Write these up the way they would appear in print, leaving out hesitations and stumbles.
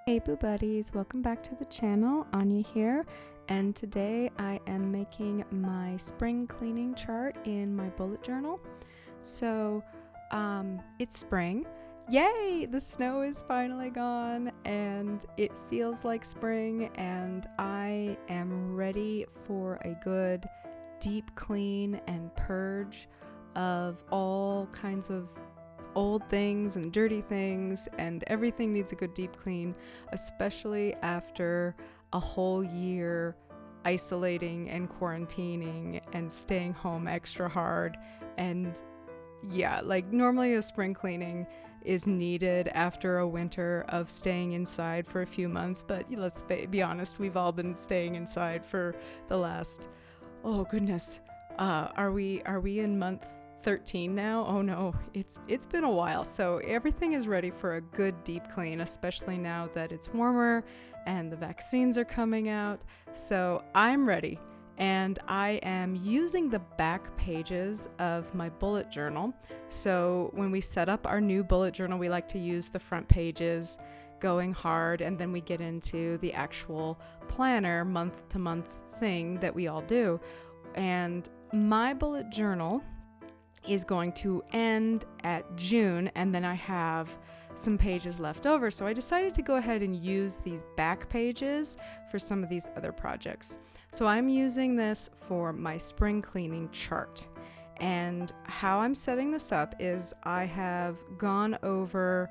Hey Boo Buddies, welcome back to the channel. Anya here, and today I am making my spring cleaning chart in my bullet journal. So it's spring. Yay! The snow is finally gone and it feels like spring, and I am ready for a good deep clean and purge of all kinds of old things and dirty things, and everything needs a good deep clean, especially after a whole year isolating and quarantining and staying home extra hard. And yeah, like normally a spring cleaning is needed after a winter of staying inside for a few months, but let's be honest, we've all been staying inside for the last, oh goodness, are we in month 13 now? Oh no, it's been a while. So everything is ready for a good deep clean, especially now that it's warmer and the vaccines are coming out. So I'm ready, and I am using the back pages of my bullet journal. So when we set up our new bullet journal, we like to use the front pages going hard, and then we get into the actual planner month to month thing that we all do. And my bullet journal is going to end at June, and then I have some pages left over. So I decided to go ahead and use these back pages for some of these other projects. So I'm using this for my spring cleaning chart. And how I'm setting this up is I have gone over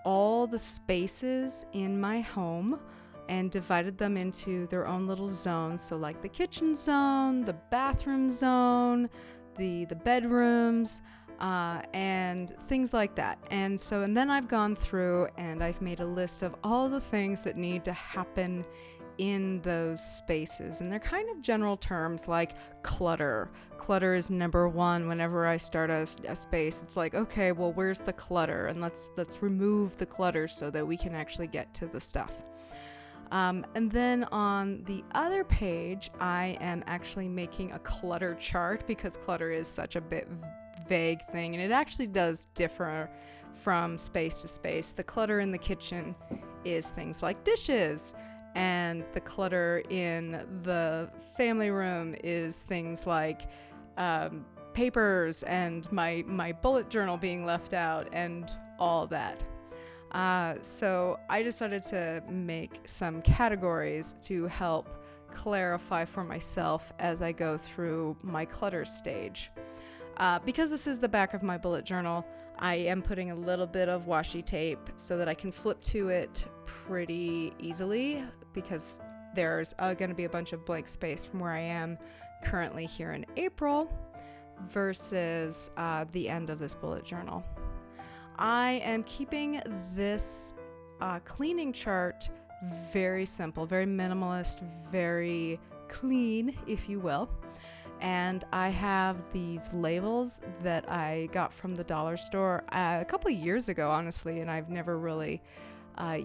all the spaces in my home and divided them into their own little zones. So like the kitchen zone, the bathroom zone, the bedrooms, and things like that. And then I've gone through and I've made a list of all the things that need to happen in those spaces. And they're kind of general terms like clutter. Clutter is number one whenever I start a space. It's like, okay, well, where's the clutter? And let's remove the clutter so that we can actually get to the stuff. And then on the other page, I am actually making a clutter chart, because clutter is such a bit vague thing, and it actually does differ from space to space. The clutter in the kitchen is things like dishes, and the clutter in the family room is things like papers and my bullet journal being left out and all that. So I decided to make some categories to help clarify for myself as I go through my clutter stage. Because this is the back of my bullet journal, I am putting a little bit of washi tape so that I can flip to it pretty easily, because there's going to be a bunch of blank space from where I am currently here in April versus the end of this bullet journal. I am keeping this cleaning chart very simple, very minimalist, very clean, if you will. And I have these labels that I got from the dollar store a couple of years ago, honestly, and I've never really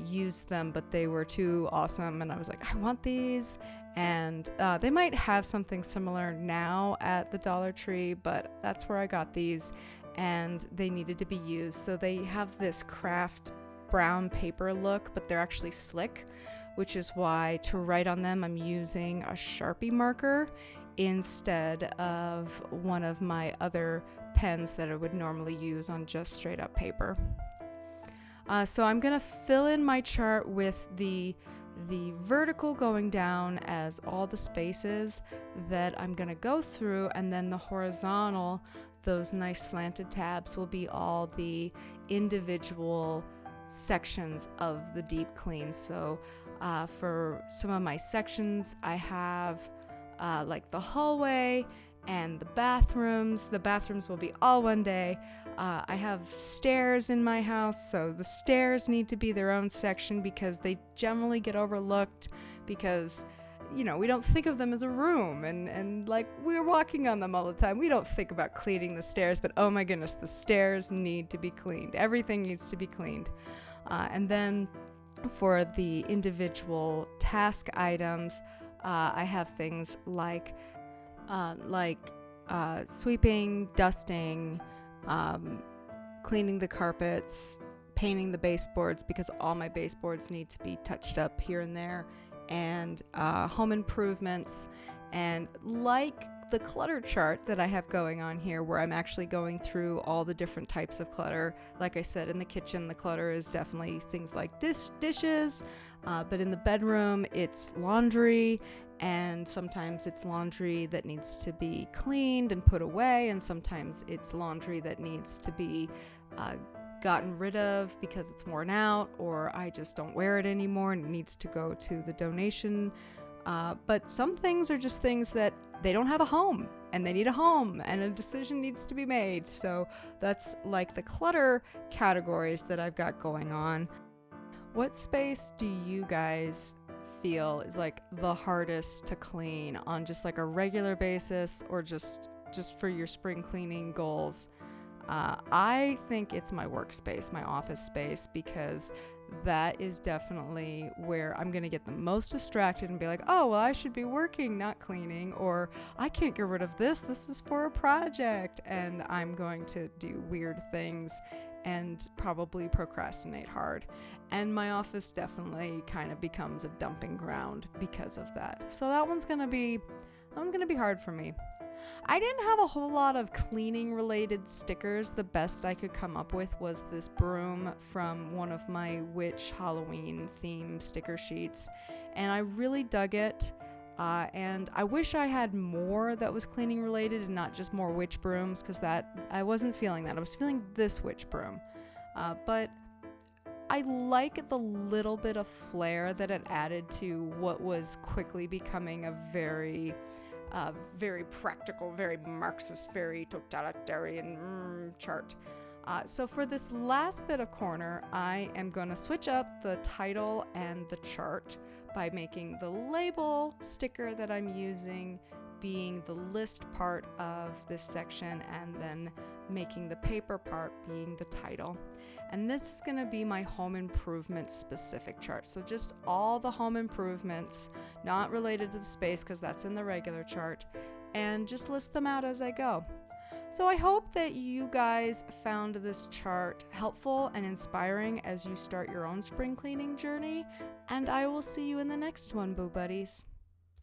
used them, but they were too awesome, and I was like, I want these. And they might have something similar now at the Dollar Tree, but that's where I got these, and they needed to be used. So they have this craft brown paper look, but they're actually slick, which is why to write on them I'm using a Sharpie marker instead of one of my other pens that I would normally use on just straight up paper. So I'm going to fill in my chart with the vertical going down as all the spaces that I'm going to go through, and then the horizontal, those nice slanted tabs, will be all the individual sections of the deep clean. So for some of my sections, I have like the hallway and the bathrooms. The bathrooms will be all one day. I have stairs in my house, so the stairs need to be their own section because they generally get overlooked, because we don't think of them as a room, and like we're walking on them all the time. We don't think about cleaning the stairs, but oh my goodness, the stairs need to be cleaned. Everything needs to be cleaned. And then for the individual task items, I have things like sweeping, dusting, cleaning the carpets, painting the baseboards because all my baseboards need to be touched up here and there, and home improvements, and like the clutter chart that I have going on here, where I'm actually going through all the different types of clutter. Like I said, in the kitchen, the clutter is definitely things like dishes, but in the bedroom, it's laundry, and sometimes it's laundry that needs to be cleaned and put away, and sometimes it's laundry that needs to be gotten rid of because it's worn out, or I just don't wear it anymore and it needs to go to the donation. But some things are just things that they don't have a home, and they need a home, and a decision needs to be made. So that's like the clutter categories that I've got going on. What space do you guys feel is like the hardest to clean on just like a regular basis, or just for your spring cleaning goals? I think it's my workspace, my office space, because that is definitely where I'm going to get the most distracted and be like, oh, well, I should be working, not cleaning, or I can't get rid of this. This is for a project. And I'm going to do weird things and probably procrastinate hard. And my office definitely kind of becomes a dumping ground because of that. So that one's going to be hard for me. I didn't have a whole lot of cleaning related stickers. The best I could come up with was this broom from one of my witch Halloween theme sticker sheets, and I really dug it. And I wish I had more that was cleaning related and not just more witch brooms, because that I wasn't feeling that. I was feeling this witch broom. But I like the little bit of flair that it added to what was quickly becoming a very practical, very Marxist, very totalitarian chart. So for this last bit of corner, I am going to switch up the title and the chart by making the label sticker that I'm using being the list part of this section, and then making the paper part being the title. And this is going to be my home improvement specific chart. So just all the home improvements, not related to the space because that's in the regular chart, and just list them out as I go. So I hope that you guys found this chart helpful and inspiring as you start your own spring cleaning journey, and I will see you in the next one, Boo Buddies.